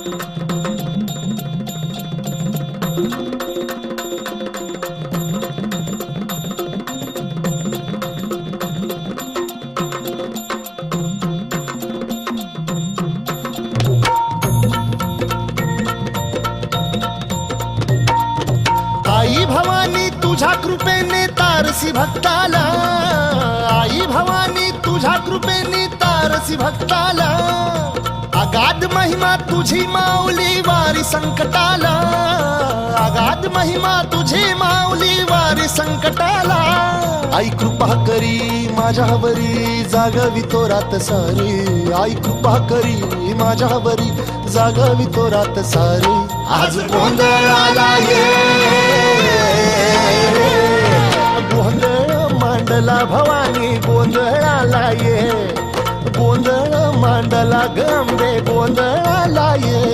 आई भवानी तुझ्या कृपेने तारसी भक्ताला, आई भवानी तुझ्या कृपेने तारसी भक्ताला, अगाध महिमा तुझी माऊली वारी संकटाला, अगाध महिमा तुझी माऊली वारी संकटाला. आई कृपा करी माझ्यावरी जागवी तो रात सारी, आई कृपा करी माझ्यावरी जागवी तो रात सारी. आज गोंधळाला ये, गोंधळ मांडला भवानी गोंधळाला ये, गोंधळ मांडला गंबे गोंधळाला ये.